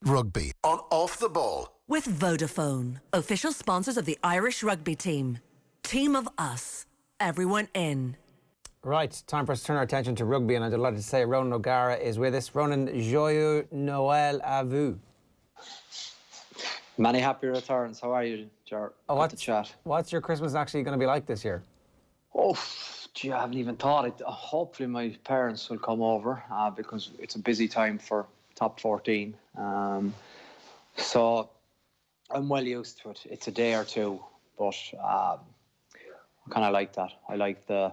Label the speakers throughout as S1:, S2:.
S1: Rugby on Off the Ball.
S2: With Vodafone, official sponsors of the Irish rugby team. Team of us, everyone in.
S3: Right, time for us to turn our attention to rugby, and I'm delighted to say Ronan O'Gara is with us. Ronan, joyeux Noël à vous.
S4: Many happy returns. How are you, Ger? Good to chat.
S3: What's your Christmas actually going to be like this year?
S4: Oh, gee, I haven't even thought it. Hopefully my parents will come over because it's a busy time for top 14. So I'm well used to it. It's a day or two, but I kind of like that. I like the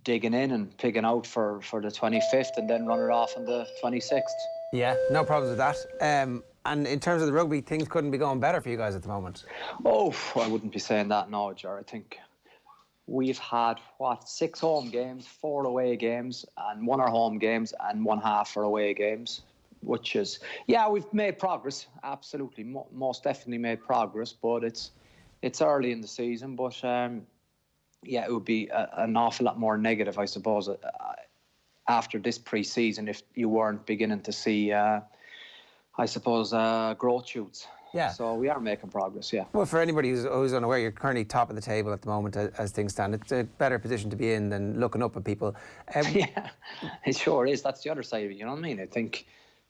S4: digging in and pigging out for the 25th and then run it off on the 26th. Yeah,
S3: no problems with that. And in terms of the rugby, things couldn't be going better for you guys at the moment.
S4: Oh, I wouldn't be saying that now, Ger. I think we've had, 6 home games, 4 away games, and 1 are home games and 1 half are away games, which is, yeah, we've made progress, absolutely, most definitely made progress, but it's early in the season, but yeah, it would be an awful lot more negative, I suppose, after this pre-season if you weren't beginning to see, I suppose, growth shoots.
S3: Yeah.
S4: So we are making progress, yeah.
S3: Well, for anybody who's unaware, you're currently top of the table at the moment as things stand. It's a better position to be in than looking up at people.
S4: Yeah, it sure is. That's the other side of it, you know what I mean? I think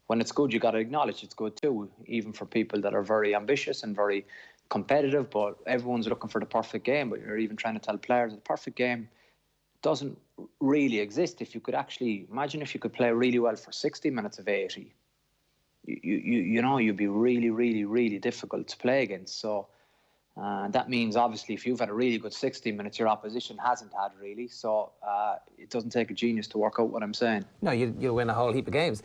S4: when it's good, you got to acknowledge it's good too, even for people that are very ambitious and very competitive, but everyone's looking for the perfect game. But you're even trying to tell players that the perfect game doesn't really exist. If you could actually, imagine if you could play really well for 60 minutes of 80, you know, you'd be really, really, really difficult to play against. So that means, obviously, if you've had a really good 60 minutes, your opposition hasn't had really. So it doesn't take a genius to work out what I'm saying.
S3: No, you'll win a whole heap of games.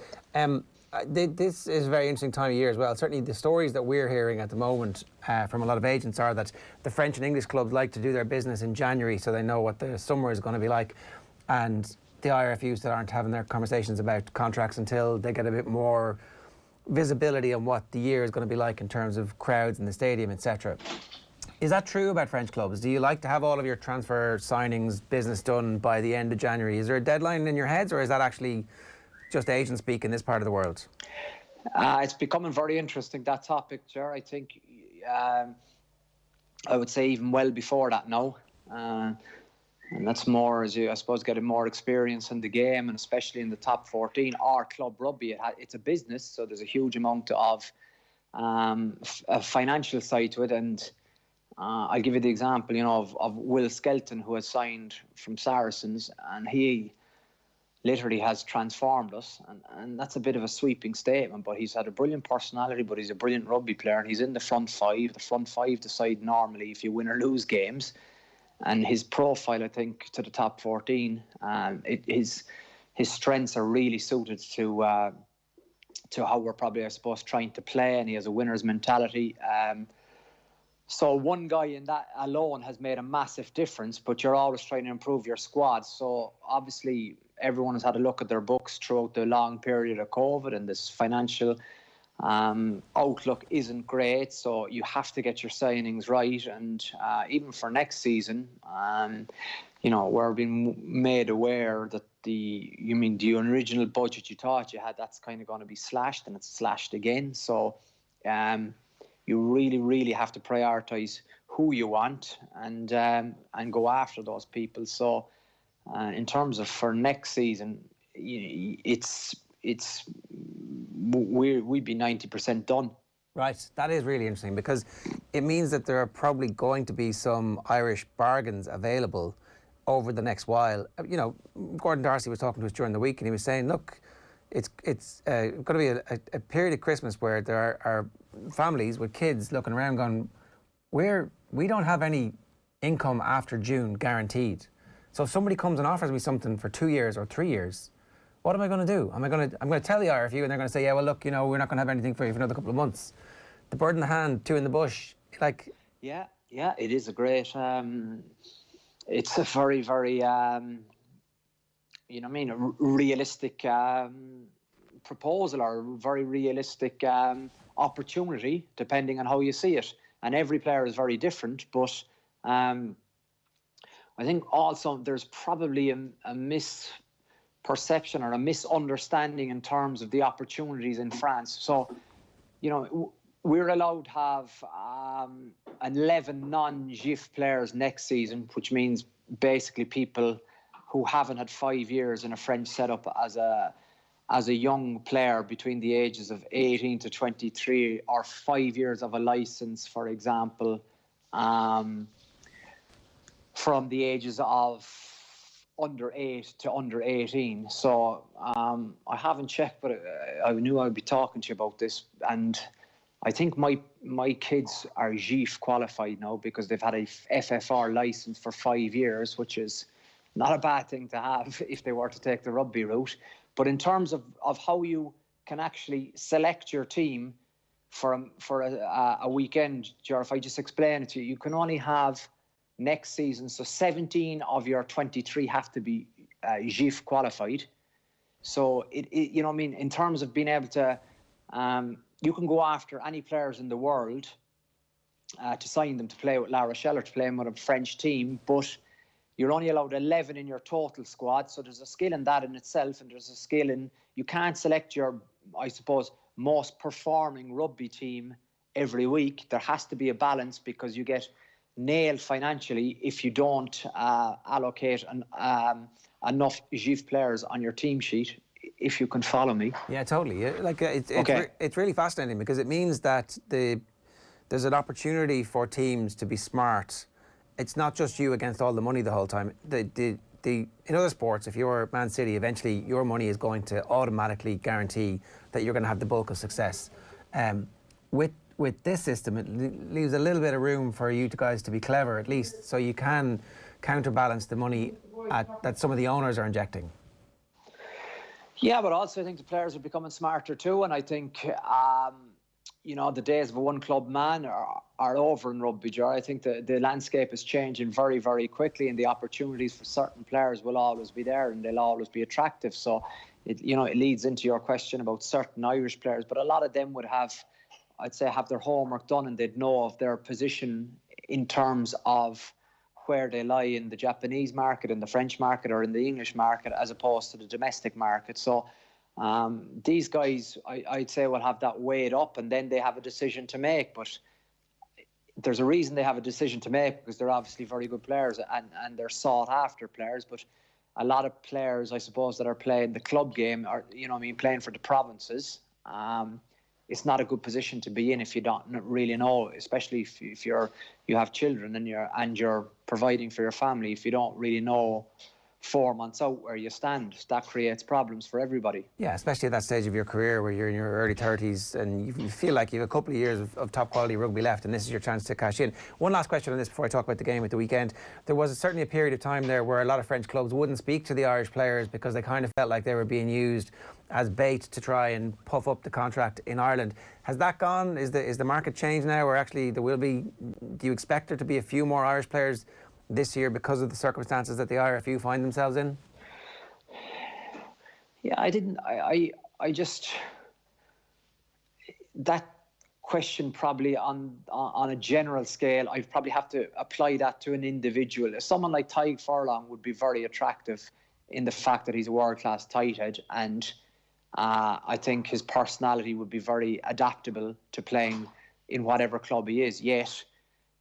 S3: This is a very interesting time of year as well. Certainly the stories that we're hearing at the moment from a lot of agents are that the French and English clubs like to do their business in January so they know what the summer is going to be like. And the IRFUs that aren't having their conversations about contracts until they get a bit more visibility on what the year is going to be like in terms of crowds in the stadium, etc. Is that true about French clubs? Do you like to have all of your transfer signings business done by the end of January? Is there a deadline in your heads, or is that actually just agent speak in this part of the world?
S4: It's becoming very interesting, that topic, Ger. I think I would say even well before that now. And that's more as you, I suppose, getting more experience in the game, and especially in the top 14 or club rugby. It's a business, so there's a huge amount of a financial side to it. And I'll give you the example, you know, of Will Skelton, who has signed from Saracens, and he literally has transformed us. And that's a bit of a sweeping statement, but he's had a brilliant personality, but he's a brilliant rugby player, and he's in the front 5. The front 5 decide normally if you win or lose games. And his profile, I think, to the top 14, his strengths are really suited to how we're probably, I suppose, trying to play, and he has a winner's mentality. So one guy in that alone has made a massive difference, but you're always trying to improve your squad. So obviously everyone has had a look at their books throughout the long period of COVID, and this financial outlook isn't great, so you have to get your signings right. And even for next season, you know, we're being made aware that the original budget you thought you had, that's kind of going to be slashed, and it's slashed again. So you really, really have to prioritise who you want and go after those people. So in terms of for next season, we'd be 90% done.
S3: Right, that is really interesting, because it means that there are probably going to be some Irish bargains available over the next while. You know, Gordon Darcy was talking to us during the week, and he was saying, look, it's going to be a period of Christmas where there are families with kids looking around going, we don't have any income after June guaranteed. So if somebody comes and offers me something for 2 years or 3 years, what am I going to do? I'm going to tell the IRFU, and they're going to say, yeah, well, look, you know, we're not going to have anything for you for another couple of months. The bird in the hand, 2 in the bush, like...
S4: Yeah, it is a great... it's a very, very, you know what I mean, a realistic proposal, or very realistic opportunity, depending on how you see it. And every player is very different, but I think also there's probably a perception or a misunderstanding in terms of the opportunities in France. So, you know, we're allowed to have 11 non-GIF players next season, which means basically people who haven't had 5 years in a French setup as a young player between the ages of 18 to 23, or 5 years of a license, for example, from the ages of under 8 to under 18. So I haven't checked, but I knew I'd be talking to you about this. And I think my kids are GIF qualified now because they've had a FFR license for 5 years, which is not a bad thing to have if they were to take the rugby route. But in terms of how you can actually select your team for a weekend, Ger, if I just explain it to you, you can only have next season, so 17 of your 23 have to be GIF qualified. So, you know what I mean, in terms of being able to, you can go after any players in the world to sign them to play with La Rochelle or to play with a French team, but you're only allowed 11 in your total squad. So there's a skill in that in itself, and there's a skill in, you can't select your, I suppose, most performing rugby team every week. There has to be a balance because you get nailed financially if you don't allocate enough GIF players on your team sheet, if you can follow me.
S3: Yeah, totally. It's really fascinating because it means that there's an opportunity for teams to be smart. It's not just you against all the money the whole time. In other sports, if you're Man City, eventually your money is going to automatically guarantee that you're going to have the bulk of success. With this system, it leaves a little bit of room for you guys to be clever, at least, so you can counterbalance the money that some of the owners are injecting.
S4: Yeah, but also I think the players are becoming smarter too, and I think you know, the days of a one-club man are over in rugby, Ger. I think the landscape is changing very, very quickly, and the opportunities for certain players will always be there, and they'll always be attractive. So, it leads into your question about certain Irish players, but a lot of them would have, I'd say, have their homework done, and they'd know of their position in terms of where they lie in the Japanese market, in the French market, or in the English market, as opposed to the domestic market. So these guys, I'd say, will have that weighed up, and then they have a decision to make. But there's a reason they have a decision to make, because they're obviously very good players and they're sought after players. But a lot of players, I suppose, that are playing the club game, or playing for the provinces, it's not a good position to be in if you don't really know, especially if you have children and you're providing for your family. If you don't really know 4 months out where you stand, that creates problems for everybody.
S3: Yeah, especially at that stage of your career where you're in your early 30s and you feel like you have a couple of years of top quality rugby left, and this is your chance to cash in. One last question on this before I talk about the game at the weekend. There was certainly a period of time there where a lot of French clubs wouldn't speak to the Irish players because they kind of felt like they were being used as bait to try and puff up the contract in Ireland. Has that gone? Is the market changed now, or actually there will be, do you expect there to be a few more Irish players this year because of the circumstances that the IRFU find themselves in?
S4: Yeah, I just, that question probably on a general scale, I'd probably have to apply that to an individual. Someone like Tadhg Furlong would be very attractive in the fact that he's a world-class tight head, and I think his personality would be very adaptable to playing in whatever club he is. Yet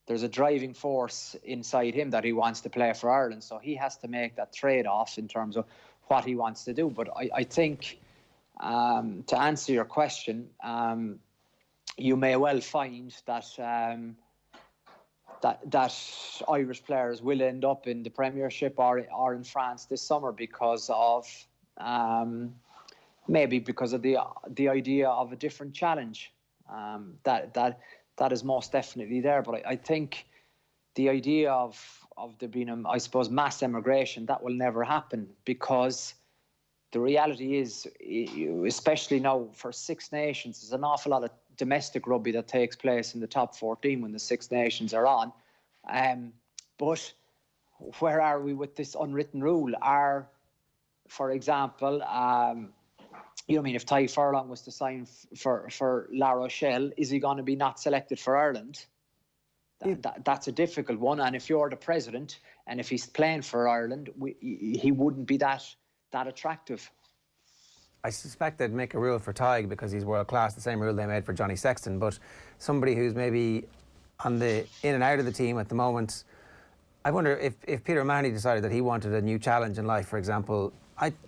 S4: there's a driving force inside him that he wants to play for Ireland, so he has to make that trade-off in terms of what he wants to do. But I think, to answer your question, you may well find that that Irish players will end up in the Premiership or in France this summer because of maybe because of the idea of a different challenge. That is most definitely there. But I think the idea of there being, I suppose, mass emigration, that will never happen, because the reality is, especially now for Six Nations, there's an awful lot of domestic rugby that takes place in the top 14 when the Six Nations are on. But where are we with this unwritten rule? For example, if Tadhg Furlong was to sign for La Rochelle, is he going to be not selected for Ireland? That's a difficult one. And if you're the president, and if he's playing for Ireland, he wouldn't be that that attractive.
S3: I suspect they'd make a rule for Tig because he's world class, the same rule they made for Johnny Sexton. But somebody who's maybe on the in and out of the team at the moment, I wonder if Peter O'Mahony decided that he wanted a new challenge in life, for example.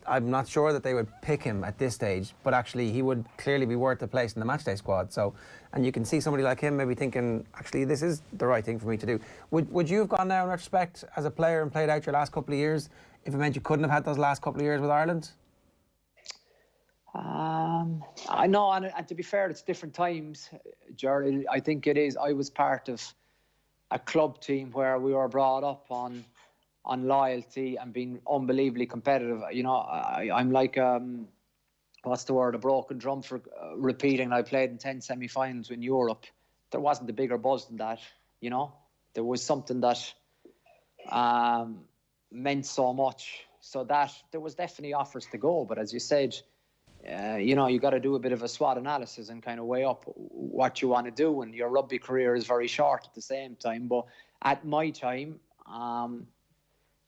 S3: I'm not sure that they would pick him at this stage, but actually he would clearly be worth a place in the matchday squad. So, and you can see somebody like him maybe thinking, actually, this is the right thing for me to do. Would you have gone now in retrospect as a player and played out your last couple of years if it meant you couldn't have had those last couple of years with Ireland?
S4: I know, and to be fair, it's different times, Ger. I think it is. I was part of a club team where we were brought up on loyalty and being unbelievably competitive. You know, I'm like, what's the word, a broken drum for repeating. I played in 10 semi-finals in Europe. There wasn't a bigger buzz than that, you know. There was something that meant so much. So that there was definitely offers to go. But as you said, you know, you got to do a bit of a SWOT analysis and kind of weigh up what you want to do. And your rugby career is very short at the same time. But at my time,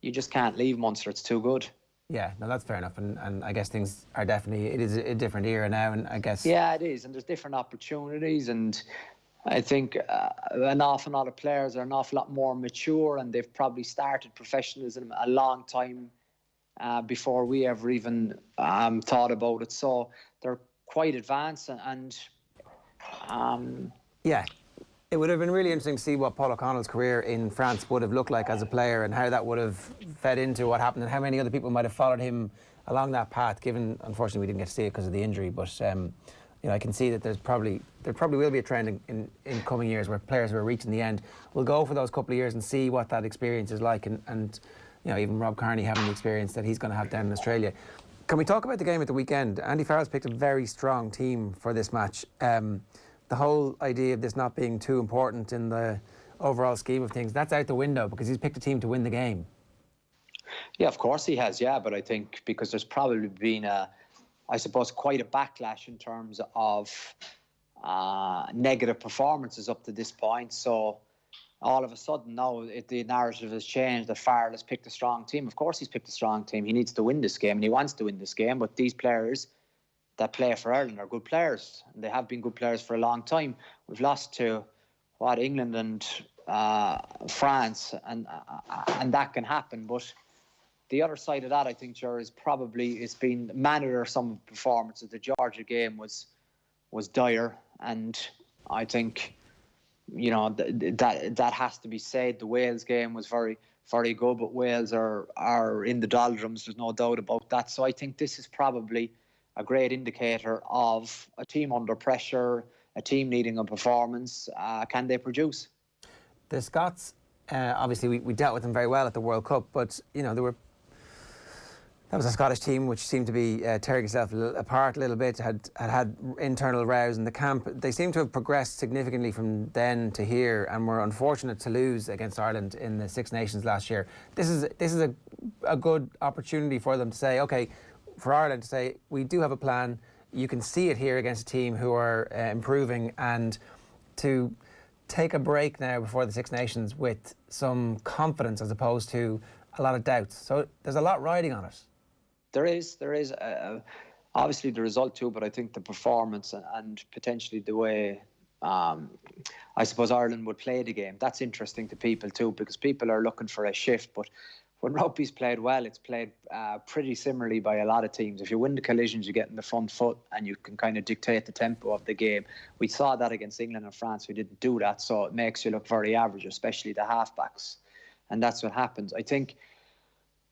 S4: you just can't leave Munster. It's too good.
S3: Yeah, no, that's fair enough. And I guess things are definitely, it is a different era now. And I guess...
S4: Yeah, it is. And there's different opportunities. And I think an awful lot of players are an awful lot more mature, and they've probably started professionalism a long time before we ever even thought about it. So they're quite advanced and
S3: yeah, it would have been really interesting to see what Paul O'Connell's career in France would have looked like as a player and how that would have fed into what happened and how many other people might have followed him along that path, given, unfortunately, we didn't get to see it because of the injury. But you know, I can see that there probably will be a trend in coming years where players who are reaching the end will go for those couple of years and see what that experience is like, and you know, even Rob Kearney having the experience that he's going to have down in Australia. Can we talk about the game at the weekend? Andy Farrell's picked a very strong team for this match. The whole idea of this not being too important in the overall scheme of things, that's out the window because he's picked a team to win the game.
S4: Yeah, of course he has, yeah. But I think because there's probably been I suppose, quite a backlash in terms of negative performances up to this point. So all of a sudden now the narrative has changed that Farrell has picked a strong team. Of course he's picked a strong team. He needs to win this game and he wants to win this game. But these players that play for Ireland are good players. And they have been good players for a long time. We've lost to, England and France, and that can happen. But the other side of that, I think, Ger, is probably it's been manner some of the performances. The Georgia game was dire, and I think, you know, that has to be said. The Wales game was very, very good, but Wales are in the doldrums. There's no doubt about that. So I think this is probably a great indicator of a team under pressure, a team needing a performance. Can they produce?
S3: The Scots, obviously, we dealt with them very well at the World Cup, but you know that was a Scottish team which seemed to be tearing itself apart a little bit, had internal rows in the camp. They seem to have progressed significantly from then to here and were unfortunate to lose against Ireland in the Six Nations last year. This is a good opportunity for them to say, okay, for Ireland to say, we do have a plan. You can see it here against a team who are improving, and to take a break now before the Six Nations with some confidence as opposed to a lot of doubts. So there's a lot riding on it.
S4: There is obviously the result too, but I think the performance and potentially the way I suppose Ireland would play the game, that's interesting to people too, because people are looking for a shift. But when rugby's played well, it's played pretty similarly by a lot of teams. If you win the collisions, you get in the front foot and you can kind of dictate the tempo of the game. We saw that against England and France. We didn't do that, so it makes you look very average, especially the halfbacks. And that's what happens. I think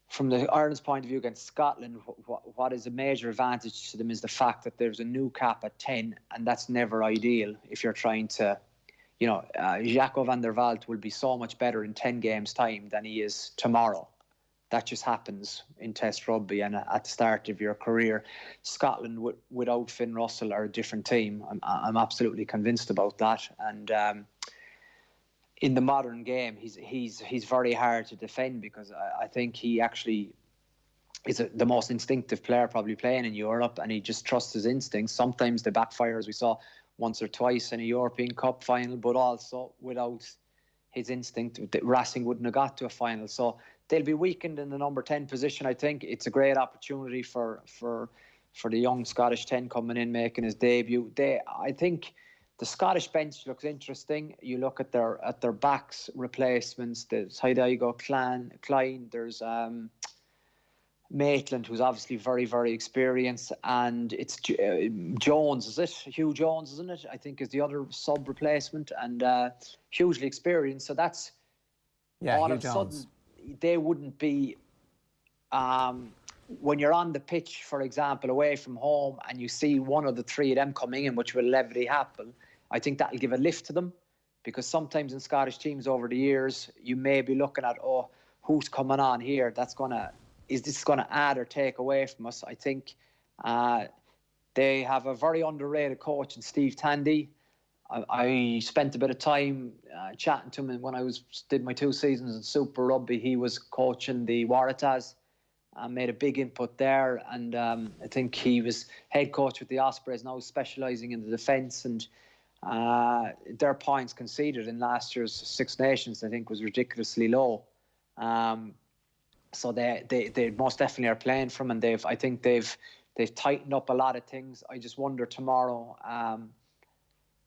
S4: from the Ireland's point of view against Scotland, what is a major advantage to them is the fact that there's a new cap at 10, and that's never ideal if you're trying to, you know, Jaco van der Walt will be so much better in 10 games' time than he is tomorrow. That just happens in Test rugby and at the start of your career. Scotland without Finn Russell are a different team. I'm absolutely convinced about that. And in the modern game, he's very hard to defend because I think he actually is the most instinctive player probably playing in Europe, and he just trusts his instincts. Sometimes they backfire, as we saw once or twice in a European Cup final, but also without his instinct, Racing wouldn't have got to a final. So they'll be weakened in the number 10 position. I think it's a great opportunity for the young Scottish 10 coming in, making his debut. I think the Scottish bench looks interesting. You look at their backs replacements. There's Heidigo, Klein. There's Maitland, who's obviously very, very experienced, and it's Jones, is it? Hugh Jones, isn't it? I think is the other sub replacement, and hugely experienced. So that's all of a sudden they wouldn't be. When you're on the pitch, for example, away from home, and you see one of the three of them coming in, which will inevitably happen, I think that'll give a lift to them, because sometimes in Scottish teams over the years, you may be looking at, who's coming on here? Is this going to add or take away from us? I think they have a very underrated coach in Steve Tandy. I spent a bit of time chatting to him, and when I did my 2 seasons in Super Rugby, he was coaching the Waratahs and made a big input there. And I think he was head coach with the Ospreys, now specialising in the defence. And their points conceded in last year's Six Nations, I think, was ridiculously low. So they most definitely are playing from, and I think they've tightened up a lot of things. I just wonder tomorrow.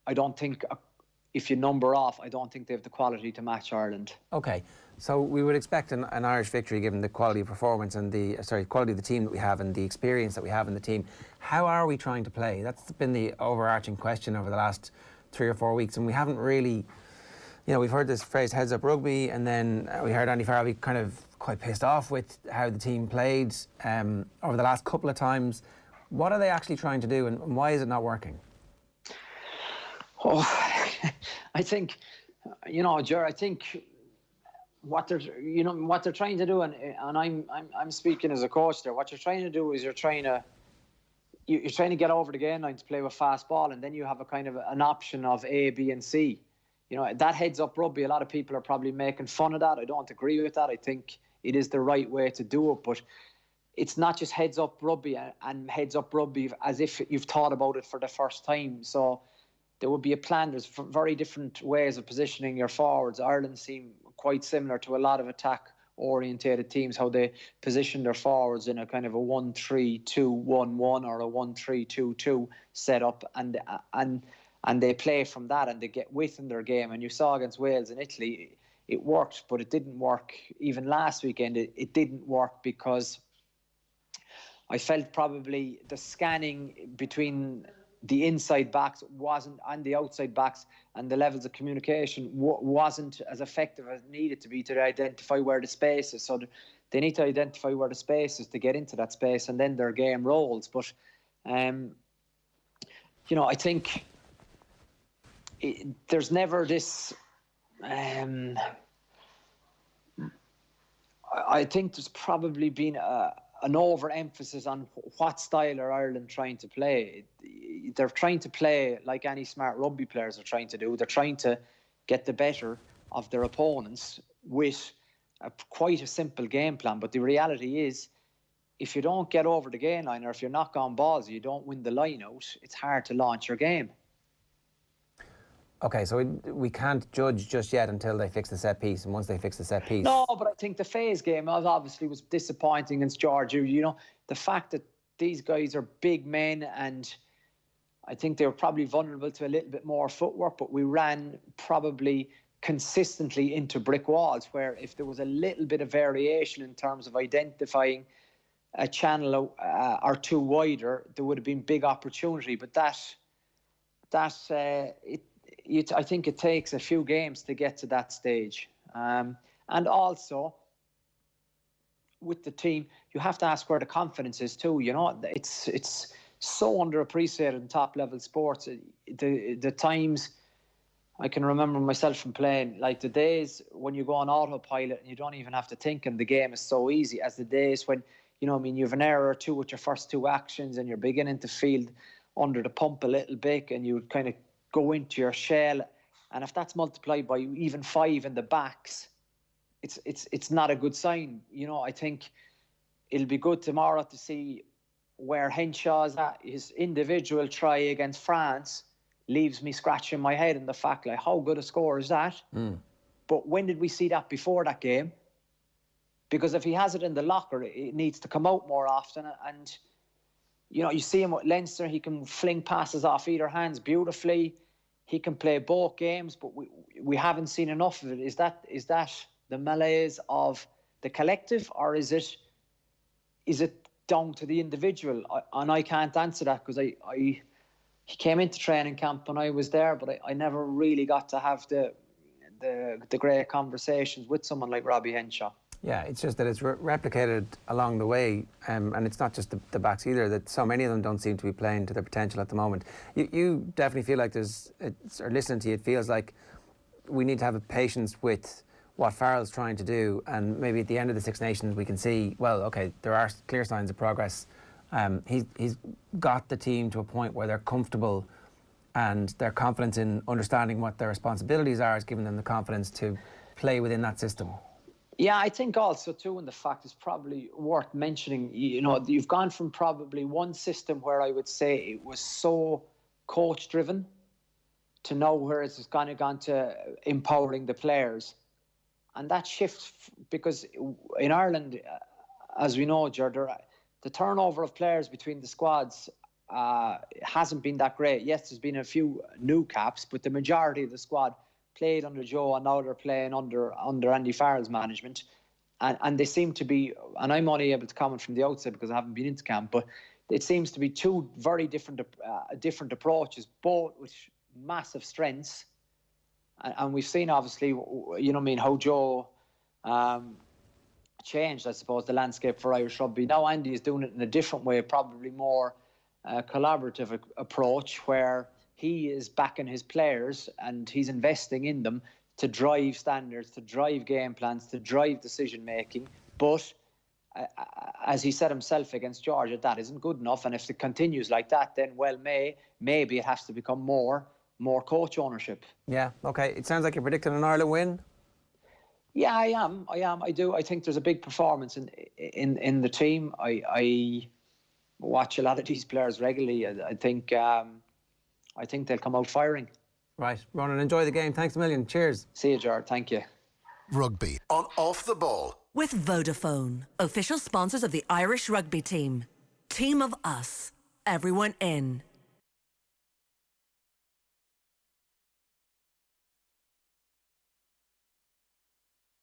S4: I don't think, if you number off, I don't think they have the quality to match Ireland.
S3: Okay, so we would expect an Irish victory given the quality of performance and the quality of the team that we have and the experience that we have in the team. How are we trying to play? That's been the overarching question over the last 3 or 4 weeks, and we haven't really. We've heard this phrase "heads up rugby," and then we heard Andy Farrell be kind of quite pissed off with how the team played over the last couple of times. What are they actually trying to do, and why is it not working?
S4: Oh, I think, Ger, I think what they're trying to do, and I'm speaking as a coach there. What you're trying to do is you're trying to get over the game line to play with fast ball, and then you have a kind of an option of A, B, and C. That heads up rugby, a lot of people are probably making fun of that. I don't agree with that. I think it is the right way to do it, but it's not just heads up rugby and heads up rugby as if you've thought about it for the first time. So there would be a plan. There's very different ways of positioning your forwards. Ireland seem quite similar to a lot of attack-orientated teams, how they position their forwards in a kind of a 1-3-2-1-1 or a 1-3-2-2 setup, and they play from that, and they get width in their game. And you saw against Wales and Italy, it worked, but it didn't work. Even last weekend, it didn't work because I felt probably the scanning between the inside backs wasn't, and the outside backs, and the levels of communication wasn't as effective as it needed to be to identify where the space is. So they need to identify where the space is to get into that space, and then their game rolls. But, I think there's never this. I think there's probably been an overemphasis on what style are Ireland trying to play. They're trying to play like any smart rugby players are trying to do. They're trying to get the better of their opponents with quite a simple game plan. But the reality is, if you don't get over the game line, or if you're knock on balls, you don't win the line out, it's hard to launch your game.
S3: Okay, so we can't judge just yet until they fix the set piece, and once they fix the set piece.
S4: No, but I think the phase game obviously was disappointing against Georgia. The fact that these guys are big men, and I think they were probably vulnerable to a little bit more footwork, but we ran probably consistently into brick walls, where if there was a little bit of variation in terms of identifying a channel or two wider, there would have been big opportunity. But I think it takes a few games to get to that stage. And also, with the team, you have to ask where the confidence is too. It's so underappreciated in top-level sports. The times I can remember myself from playing, like the days when you go on autopilot and you don't even have to think, and the game is so easy, as the days when, you have an error or two with your first two actions and you're beginning to feel under the pump a little bit, and you kind of go into your shell, and if that's multiplied by even 5 in the backs, it's not a good sign. I think it'll be good tomorrow to see where Henshaw's at. His individual try against France leaves me scratching my head in the fact, like, how good a score is that? But when did we see that before that game? because if he has it in the locker, it needs to come out more often. And you know, you see him with Leinster, he can fling passes off either hands beautifully. He can play both games, but we haven't seen enough of it. Is that the malaise of the collective, or is it down to the individual? And I can't answer that, because he came into training camp when I was there, but I never really got to have the great conversations with someone like Robbie Henshaw.
S3: Yeah, it's just that it's replicated along the way, and it's not just the backs either, that so many of them don't seem to be playing to their potential at the moment. You definitely feel like or listening to you, it feels like we need to have a patience with what Farrell's trying to do, and maybe at the end of the Six Nations we can see, well, okay, there are clear signs of progress. He's got the team to a point where they're comfortable and their confidence in understanding what their responsibilities are has given them the confidence to play within that system.
S4: Yeah, I think also too, and the fact is probably worth mentioning, you know, you've gone from probably one system where I would say it was so coach driven to now where it's gone to empowering the players. And that shift, because in Ireland, as we know, Ger, the turnover of players between the squads hasn't been that great. Yes, there's been a few new caps, but the majority of the squad played under Joe, and now they're playing under Andy Farrell's management, and they seem to be, and I'm only able to comment from the outside because I haven't been into camp, but it seems to be two very different approaches, both with massive strengths, and we've seen obviously, you know what I mean, how Joe changed, I suppose, the landscape for Irish rugby. Now Andy is doing it in a different way, probably more collaborative approach, where he is backing his players and he's investing in them to drive standards, to drive game plans, to drive decision making. But as he said himself against Georgia, that isn't good enough. And if it continues like that, then well, maybe it has to become more coach ownership.
S3: Yeah, okay. It sounds like you're predicting an Ireland win.
S4: Yeah, I am. I do. I think there's a big performance in the team. I watch a lot of these players regularly. I think they'll come out firing.
S3: Right. Ronan, enjoy the game. Thanks a million. Cheers.
S4: See you, Ger. Thank you.
S1: Rugby on Off the Ball.
S2: With Vodafone, official sponsors of the Irish rugby team. Team of us, everyone in.